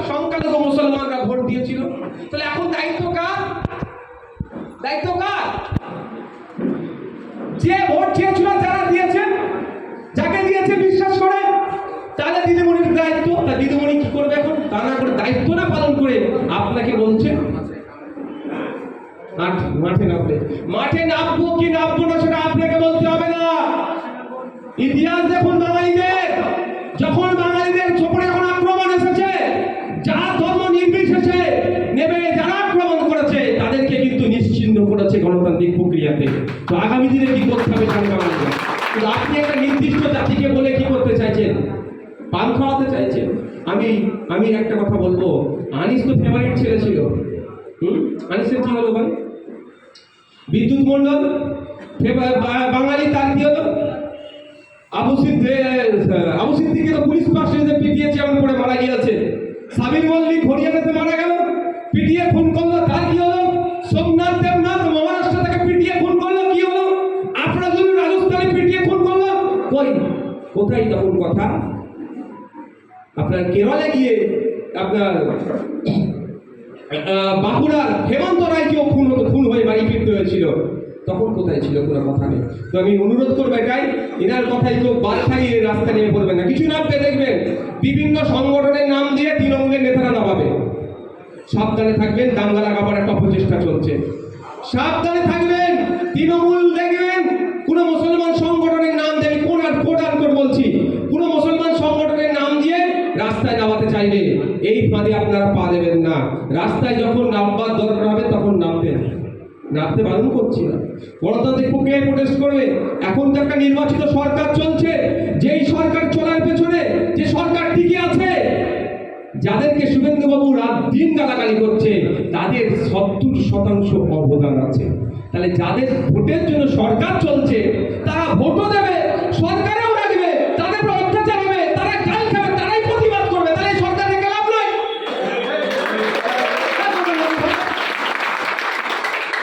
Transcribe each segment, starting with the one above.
সংখ্যালঘু মুসলমানরা ভোট দিয়েছিল। তাহলে এখন দায়িত্ব কার? দায়িত্ব কার? যে ভোট চেয়েছিল যারা দিয়েছেন, যাকে দিয়েছে বিশ্বাস করে, তাহলে দিদিমণির দায়িত্ব। তা দিদিমণি কি করবে এখন? তা না করে দায়িত্ব না পালন করে আপনাকে বলছে মাঠে নামবে। মাঠে নামবো কি নামবো না সেটা আপনাকে বলতে হবে না। ইতিহাস দেখুন বাঙালিদের, যখন বাঙালিদের উপরে যখন আক্রমণ এসেছে, যা ধর্ম নির্বিশেষে নেবে যারা আক্রমণ করেছে তাদেরকে কিন্তু নিশ্চিহ্ন করেছে গণতান্ত্রিক প্রক্রিয়াতে। তো আগামী দিনে কি করতে হবে জানতে পারবেন। কিন্তু আপনি একটা নির্দিষ্ট জাতিকে বলে কি করতে চাইছেন? পান খাওয়াতে চাইছেন। আমি একটা কথা বলবো, আনিস তো ফেভারিট ছেলে ছিল। আনিসের কি হলো ভাই? বিদ্যুৎ মন্ডল বাঙালি, তার কি হলো? আবু সিদ্দিককে তো পুলিশ পাশে পিটিয়েছে, এমন করে মারা গিয়েছে। সাবির মল্লিক হরিয়ানাতে মারা গেল, পিটিয়ে খুন করলো, তার কি হলো? সোমনাথ দেবনাথ মহারাষ্ট্র থেকে পিটিয়ে খুন করলো, কি হলো? আপনারা যদি রাজস্থানে পিটিয়ে খুন করলো, কই কোথায় তখন কথা? আপনার কেরলে গিয়ে আপনার বাঁকুড়ার হেমন্ত রায়কেও খুন হয়ে বাড়ি ফিরতে হয়েছিল, তখন কোথায় ছিল? কোনো কথা নেই। তো আমি অনুরোধ করবো এটাই, এনার কথাই তো বাদ খাইয়ে রাস্তা নিয়ে পড়বেন না। কিছু নামবে দেখবেন বিভিন্ন সংগঠনের নাম দিয়ে তৃণমূলের নেতারা নামাবে। সাবধানে থাকবেন, দাঙ্গা লাগাবার একটা অপচেষ্টা চলছে। সাবধানে থাকবেন। তৃণমূল দেখবেন কোন মুসলমান সংগঠনের নাম দেবে, কোন বলছি, কোন মুসলমান সংগঠনের নাম দিয়ে রাস্তায় নামাতে চাইবে। এই ফাঁদে আপনারা পা দেবেন না। রাস্তায় যখন নামবার দরকার হবে তখন নামবেন, নামতে বারণ করছি না। গণতান্ত্রিক প্রক্রিয়ায় প্রোটেস্ট করবে। এখন তো একটা নির্বাচিত সরকার চলছে, যেই সরকার চলার পেছনে যে সরকার টিকে আছে, যাদেরকে শুভেন্দুবাবু রাত দিন গালাগালি করছে, তাদের 70% অবদান আছে। তাহলে যাদের ভোটের জন্য সরকার চলছে, তারা ভোটও দেবে, সরকারেও রাখবে, তাদের উপর অত্যাচার হবে, তারা গাল খাবে, তারাই প্রতিবাদ করবে। তাহলে সরকারের লাভ নয়।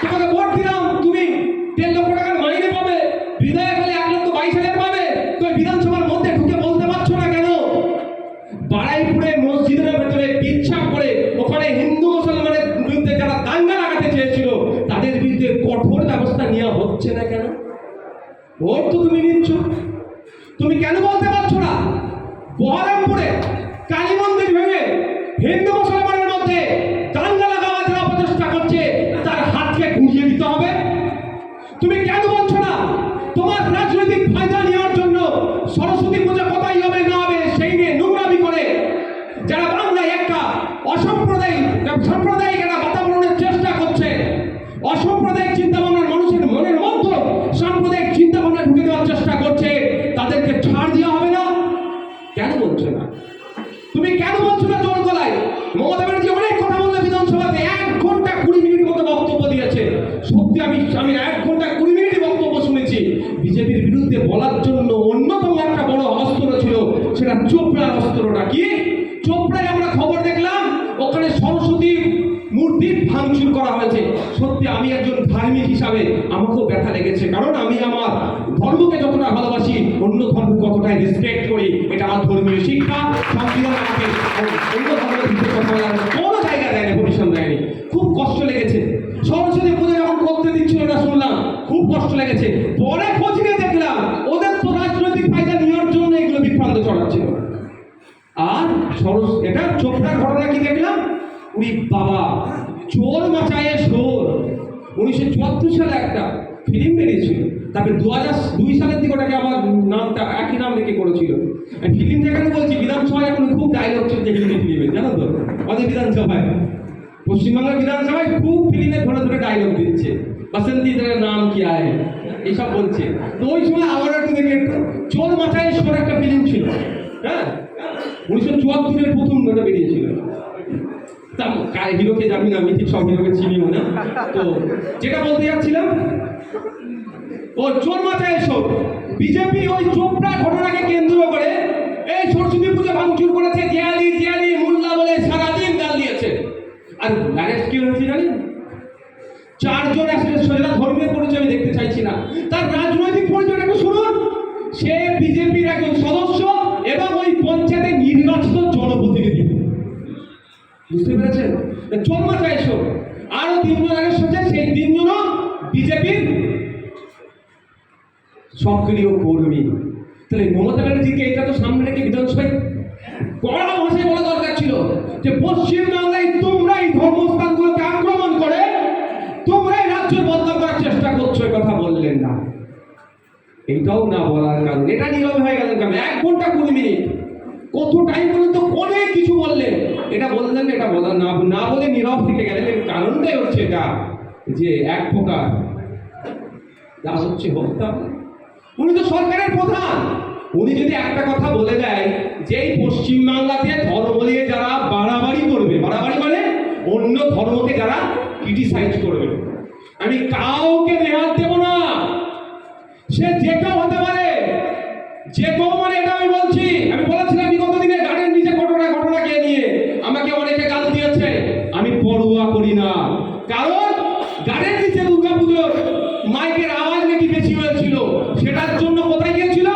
তোমাকে ভোট দিলাম, তুমি 3 লক্ষ টাকার মাইনে পাবে, বিধায়ক হলে 1,22,000 পাবে, তো বিধানসভার মধ্যে ঢুকে বলতে পারছো না কেন? বাড়াইপুরে মসজিদের ভেতরে ইচ্ছা করে ওখানে হিন্দু মুসলমানের বিরুদ্ধে যারা দাঙ্গা লাগাতে চেয়েছিল, তাদের বিরুদ্ধে কঠোর ব্যবস্থা নেওয়া হচ্ছে না কেন? ভোট তো তুমি নিচ্ছ, তুমি কেন বলতে পারছো না? বহরমপুরে কালী মন্দির ভেঙে হিন্দু মুসলমানের মধ্যে দাঙ্গা লাগাবার যারা প্রচেষ্টা করছে, তার হাতকে ঘুরিয়ে দিতে হবে। তুমি কেন বলছো না? তোমার রাজনৈতিক ফায়দা নেওয়ার জন্য সরস্বতী পূজা কোথায় হবে না হবে সেই নিয়ে নোংরামি করে যারা বাংলায় একটা সাম্প্রদায়িক একটা বাতাবরণের চেষ্টা করছে, অসাম্প্রদায়িক চিন্তাভাবনার মানুষের মনের মধ্যে সাম্প্রদায়িক চিন্তাভাবনা ঢুকে দেওয়ার চেষ্টা করছে, তাদেরকে ছাড় দেওয়া হবে না? কেন বলছো না? তুমি কেন বলছো না জোর গলায়? মমতা ব্যানার্জি অনেক কথা বললে বিধানসভাতে, 1 ঘন্টা 20 মিনিট মতো বক্তব্য দিয়েছে। সত্যি আমি 1 ঘন্টা 20 মিনিট বক্তব্য শুনেছি। বিজেপির বিরুদ্ধে বলার জন্য অন্যতম একটা বড় অস্ত্র ছিল, সেটা চোপড়ার অস্ত্রটা কি? চোপড়ায় আমরা খবর দেখলাম ওখানে সরস্বতী মূর্তি ভাঙচুর করা হয়েছে। সত্যি আমি একজন ধার্মিক হিসাবে আমাকেও ব্যথা লেগেছে, কারণ আমি আমার ধর্মকে যতটা ভালোবাসি, অন্য ধর্ম কতটাই রেসপেক্ট করি, এটা আমার ধর্মীয় শিক্ষা। সংবিধান আমাকে অন্য ধর্মের ভিতরে কথা বলার কোনো জায়গা দেয়নি, ভবিষ্যৎ দেয়নি। খুব কষ্ট লেগেছে। সরস্বতী পুজো যখন করতে দিচ্ছিল না শুনলাম, খুব কষ্ট লেগেছে। পরে খোঁজ নিয়ে দেখলাম ওদের তো রাজনৈতিক ফায়দা নেওয়ার জন্য এগুলো বিভ্রান্ত চড়াচ্ছিল। আর এটা চোপড়ার ঘটনা কি দেখলাম, উনি বাবা চোর মাচায়ে শোর। 1974 সালে একটা ফিল্ম বেরিয়েছিল, তারপরে 2002 সালের দিকে ওটাকে আমার নামটা একই নাম রেখে করেছিল। ফিল্ম যেখানে বলছি, বিধানসভায় এখন খুব ডায়লগ চলছে হিন্দি ফিল্মে, জানো তো? আমাদের বিধানসভায়, পশ্চিমবাংলার বিধানসভায় খুব ফিল্মে ধরে ধরে ডায়লগ দিচ্ছে, বসন্তী তেরা নাম কি আয়, এইসব বলছে। তো ওই সময় আবার একটু দেখে চোর মাচায়ে শোর একটা ফিল্ম ছিল, হ্যাঁ 1974-এর প্রথম ওটা বেরিয়েছিল। হিরোকে জানি না, আমি ঠিক সব হিরোকে চিনিও না। তো যেটা বলতে যাচ্ছিলাম, ও চোর মাথায় এসো, বিজেপি ওই চোপড়া ঘটনাকে কেন্দ্র করে এই সরস্বতী পুজো ভাঙচুর করেছে, জিয়ালি মোল্লা বলে সারাদিন গাল দিয়েছে। আর অ্যারেস্ট কি হয়েছে জানেন? 4 জন অ্যারেস্ট হয়েছে। ধর্মীয় পরিচয় আমি দেখতে চাইছি না, তার রাজনৈতিক পরিচয়টা একটু শুনুন। সে বিজেপির একজন সদস্য এবং ওই পঞ্চায়েতের নির্বাচিত জনপ্রতিনিধি। বুঝতে পেরেছেন? চলমা চাইছো আরো 3 জন এসেছে, সেই 3 জন বিজেপির সক্রিয় কর্মী। তাহলে মমতা ব্যানার্জিকে এটা তো সামনে রেখে বিধানসভায় কড়া ভাষায় বলা দরকার ছিল যে পশ্চিম বাংলায় তোমরাই ধর্মস্থানগুলোকে আক্রমণ করে তোমরাই রাজ্য বদনাম করার চেষ্টা করছো, কথা বললেন না। এটাও না বলার কারণ এটা নীরব হয়ে গেলেন কেন? 1 ঘন্টা 20 মিনিট কত টাইম পর্যন্ত অনেক কিছু বললেন, এটা বললেন এটা বলার না বলে নীরব থেকে গেলেন। এর কারণটাই হচ্ছে এটা যে এক প্রকার যা হচ্ছে হত্যা। উনি তো সরকারের প্রধান, উনি যদি একটা কথা বলে দেয় যে এই পশ্চিম বাংলাতে ধর্ম নিয়ে যারা বাড়াবাড়ি করবে, বাড়াবাড়ি মানে অন্য ধর্মকে যারা ক্রিটিসাইজ করবে, আমি কাউকে নেহাত দেব না, সে যে কেউ হতে পারে, যে কেউ, মানে এটা আমি বলছি। আমি বলেছিলাম বিগত দিনে গাড়ির নিচে ঘটনাকে নিয়ে আমাকে অনেকে গাল দিয়েছে, আমি পরোয়া করি না। কারণ গাড়ির নিচে দুর্গাপুজোর মাইকের আওয়াজ নাকি বেশি হয়েছিল, সেটার জন্য কোথায় গিয়েছিল?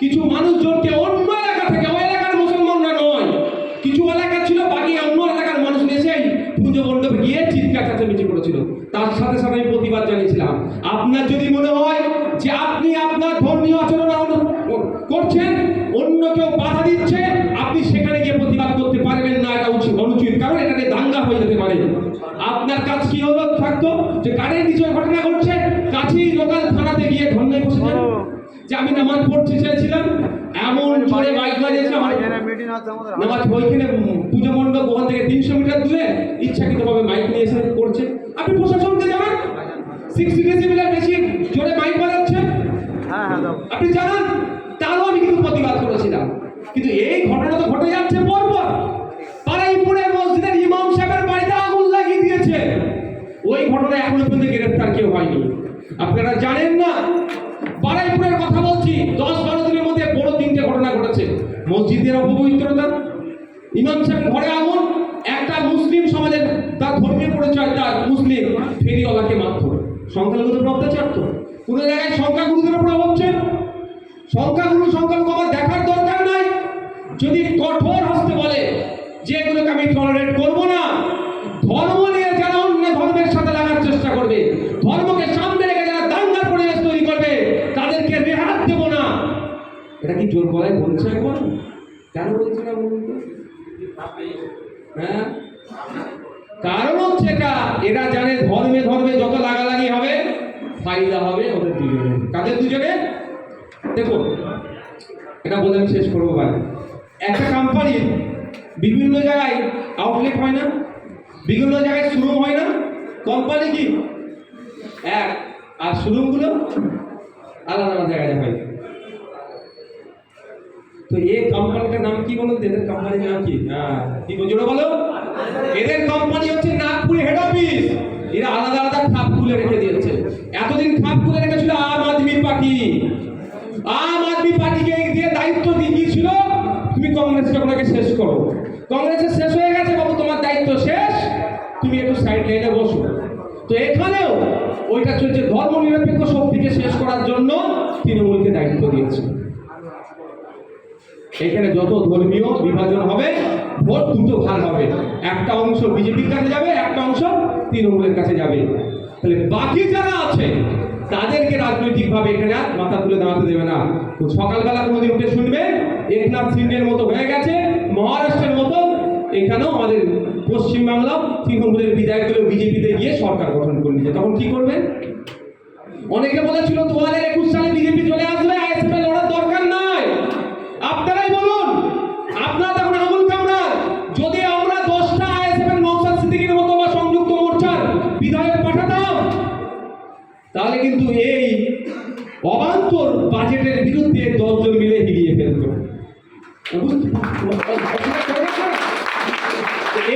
কিছু মানুষজনকে অন্য এলাকা থেকে, ওই এলাকার মুসলমানরা নয়, কিছু এলাকা ছিল, বাকি অন্য এলাকার মানুষ এসেই পুজো মণ্ডপে গিয়ে চিৎকার চেঁচামেচি করেছিল। তার সাথে সাথে আমি প্রতিবাদ জানিয়েছিলাম, আপনার যদি মনে হয় যে আপনি আপনার ধর্মীয় আচরণ করছেন, অন্য কেউ বাধা দিচ্ছে, আপনি সেখানে গিয়ে প্রতিবাদ করতে পারবেন না, এটা অনুচিত। কারণ এটাতে দাঙ্গা হয়ে যেতে পারে। আপনার কাজ কি হলো থাকতো যে গাড়ির নিচে ঘটনা ঘটছে, কাছেই লোকাল থানাতে গিয়ে ধর্নায় বসেছেন যে আমি নামাজ পড়তে চেয়েছিলাম, এমন জোরে বাইক বাজিয়েছে আমার নামাজ, ওইখানে পুজো মণ্ডপ ওখান থেকে 300 মিটার দূরে ইচ্ছাকৃতভাবে মাইক নিয়ে এসে করছে। আপনি প্রশাসনকে জানান 60 ডেসিবেলের বেশি জোরে মাইক বাজাচ্ছে, আপনি জানান। তারও আমি কিন্তু প্রতিবাদ করেছিলাম। কিন্তু এই ঘটনা তো ঘটে যাচ্ছে পরপর। পাড়াইপুরের মসজিদের ইমাম সাহেবের বাড়িতে আগুন লাগিয়ে দিয়েছে, ওই ঘটনায় এখনো পর্যন্ত গ্রেফতার কেউ হয়নি। আপনারা জানেন না, পাড়াইপুরের কথা বলছি, 10-12 দিনের মধ্যে বড় 3টে ঘটনা ঘটেছে। মসজিদের অপবিত্রতা, ইমাম সাহেব ঘরে আগুন, একটা মুসলিম সমাজের তার ধর্মীয় পরিচয়, তার মুসলিম ফেরিওয়ালাকে মারধর, সংখ্যালঘুদের অত্যাচার। তো কোনো জায়গায় সংখ্যাগুরুদের উপরে হচ্ছে, সংখ্যালঘু আমার দেখার দরকার নাই। যদি কঠোর হস্তে বলে যে এগুলোকে আমি টলারেট করবো না, ধর্ম নিয়ে যারা অন্য ধর্মের সাথে লাগার চেষ্টা করবে, ধর্মকে সামনে রেখে যারা দাঙ্গার পরিবেশ তৈরি করবে, তাদেরকে রেহাত দেব না, এটা কি জোর গলায় বলছে? এখন কেন বলছে না বলুন তো? হ্যাঁ, কারণ হচ্ছে এটা, এরা জানে ধর্মে ধর্মে যত লাগালাগি হবে ফায়দা হবে ওদের দুজনে। কাদের দুজনে? দেখুন, এটা বলে আমি শেষ করবো ভাই। একটা কোম্পানির বিভিন্ন জায়গায় আউটলেট হয় না, বিভিন্ন জায়গায় শোরুম হয় না। কোম্পানি কি এক, আর শোরুমগুলো আলাদা আলাদা জায়গায় হয়। তো এই কোম্পানিটার নাম কি বলুন? এদের কোম্পানির নাম কি? কি জোরে বলো? এদের কোম্পানি হচ্ছে নাগপুরে হেড অফিস। এরা আলাদা আলাদা খাপ খুলে রেখে দিয়েছে। এতদিন খাপ খুলে রেখেছিল আম আদমি পার্টি। আম আদমি পার্টিকে দিয়ে দায়িত্ব দিয়ে দিয়েছিল, তুমি কংগ্রেসকে ওনাকে শেষ করো। কংগ্রেসের শেষ হয়ে গেছে বাবু, তোমার দায়িত্ব শেষ, তুমি একটু সাইড লাইনে বসো। তো এখানেও ওইটা চলছে, ধর্ম নিরপেক্ষ শক্তিকে শেষ করার জন্য তৃণমূলকে দায়িত্ব দিয়েছে। এখানে যত ধর্মীয় বিভাজন হবে, ভোট দুটো ভাগ হবে, একটা অংশ বিজেপির কাছে যাবে, একটা অংশ তৃণমূলের কাছে যাবে। তাহলে বাকি যারা আছে তাদেরকে রাজনৈতিকভাবে এখানে আর মাথা তুলে দাঁড়াতে দেবে না। তো সকালবেলা কোনোদিন উঠে শুনবে একনাথ সিন্ডের মতো হয়ে গেছে, মহারাষ্ট্রের মতো এখানেও আমাদের পশ্চিমবাংলা তৃণমূলের বিধায়কগুলো বিজেপিতে গিয়ে সরকার গঠন করে নিয়েছে। তখন কি করবে? অনেকে বলেছিল 2021 সালে বিজেপি চলে আসবে, আইএসএফ লড়ার দরকার নাই। আপনারাই বলুন, আপনারা তখন আমল কামরান। যদি আমরা 10টা আইএসএফ এর নওশাদ সিদ্দিকীর মতো বা সংযুক্ত মোর্চার বিধায়ক পাঠাতাম, তাহলে কিন্তু এই অবান্তর বাজেটের বিরুদ্ধে 10 জন মিলে হিলিয়ে ফেলত।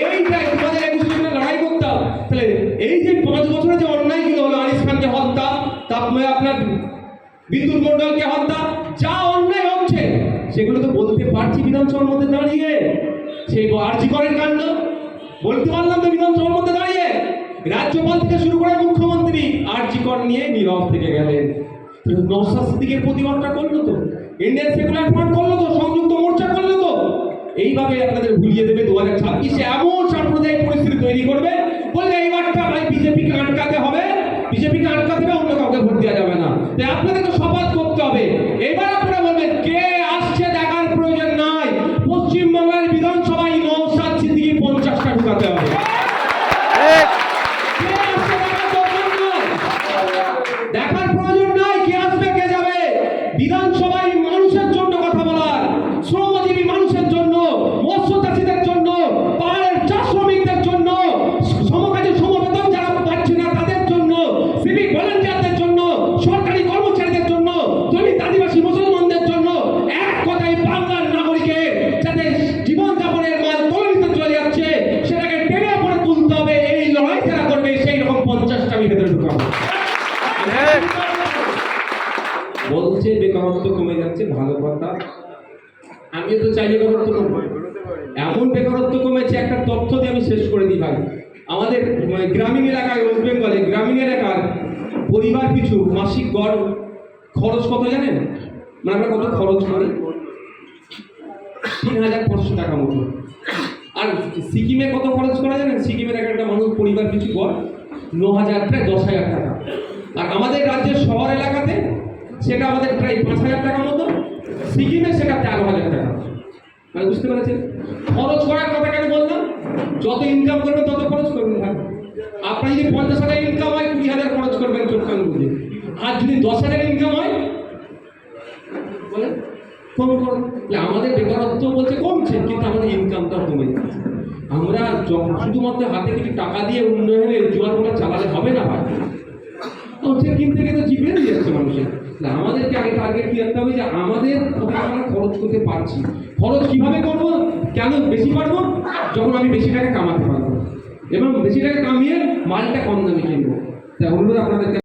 এইটাই 2021 সালে লড়াই করতাম। তাহলে এই যে 5 বছরে যে অন্যায়গুলো হলো, আনিস খানকে হত্যা, তারপরে আপনার বিদ্যুৎ মন্ডলকে হত্যা, যা অন্যায় হচ্ছে সেগুলো তো বলতে পারছি বিধানসভার মধ্যে দাঁড়িয়ে। সেই আরজি করের কাণ্ড বলতে পারলাম তো বিধানসভার মধ্যে দাঁড়িয়ে। রাজ্যপাল থেকে শুরু করে মুখ্যমন্ত্রী আরজি কর নিয়ে নীরব থেকে গেলেন। নওশাদ সিদ্দিকের প্রতিবাদটা করলো তো, ইন্ডিয়ান সেকুলার ফ্রন্ট করলো তো, সংযুক্ত মোর্চা করলো তো। এইভাবে আপনাদের ভুলিয়ে দেবে 2026-এ এমন তাই আপনাদেরকে শপথ করতে হবে। এবার আপনারা বলবেন কে আসছে দেখার প্রয়োজন নাই, পশ্চিমবঙ্গের বিধানসভায় নওশাদ সিদ্দিকী 50টা ঢুকাতে হবে। কে আসছে দেখার দরকার নাই, দেখার প্রয়োজন নাই কে আসবে কে যাবে। বিধানসভায় মানুষের জন্য কথা বলার, শ্রমজীবী মানুষের জন্য, মৎস্যচাষীদের জন্য, পাহাড়ের চাষ শ্রমিকদের জন্য, সমকাজী সমবেতন যারা পাচ্ছে না তাদের জন্য, সিভিক ভলেন্টিয়ারদের জন্য, সরকারি কর্মচারীদের জন্য, দলিত আদিবাসী মুসলমানদের জন্য, এক কথায় বাংলার নাগরিকের যাতে জীবনযাপনের মান তৈরিতে চলে যাচ্ছে সেটাকে টেনে পড়ে তুলতে হবে। এই লড়াই যারা করবে সেই রকম 50টা আমি ভেতরে ঢুকাবো। বলছে বেকারত্ব কমে যাচ্ছে, ভালো কথা। আমিও তো চাই বেকারত্ব কমবে। এমন বেকারত্ব কমেছে, একটা তথ্য দিয়ে আমি শেষ করে দিই ভাই। আমাদের গ্রামীণ এলাকায়, ওয়েস্ট বেঙ্গলে গ্রামীণ এলাকার পরিবার পিছু মাসিক গড় খরচ কত জানেন? মানে আমরা কত খরচ করি? 3500 টাকা মতো। আর সিকিমে কত খরচ করা জানেন? সিকিমের একটা মানুষ পরিবার পিছু গড় 9000, প্রায় 10,000 টাকা। আর আমাদের রাজ্যের শহর এলাকাতে সেটা আমাদের প্রায় 5000 টাকা মতো, সিকিমে সেটা 13,000 টাকা। মানে বুঝতে পেরেছেন খরচ করার কথা কেন বললাম? যত ইনকাম করবেন তত খরচ করবেন ভাই। আপনার যদি 50,000 ইনকাম হয় 20,000 খরচ করবেন চোখ কান বুঝে। আর যদি 10,000 ইনকাম হয় বলেন কম করুন। আমাদের বেকারত্ব বলছে কমছে, কিন্তু আমাদের ইনকামটাও কমে যাচ্ছে। আমরা শুধুমাত্র হাতে কিছু টাকা দিয়ে উন্নয়নের জোয়ারগুলো চালালে হবে না ভাই। কিনতে গিয়ে তো জিপে দিয়ে যাচ্ছে মানুষের। আমাদেরকে আগে টার্গেট কি রাখতে হবে যে আমাদের কোথায় আমরা খরচ করতে পারছি। খরচ কিভাবে করবো, কেন বেশি পারবো? যখন আমি বেশি টাকা কামাতে পারবো এবং বেশি টাকা কামিয়ে মালটা কম দামে কিনবো। তাই অনুরোধ আপনাদেরকে।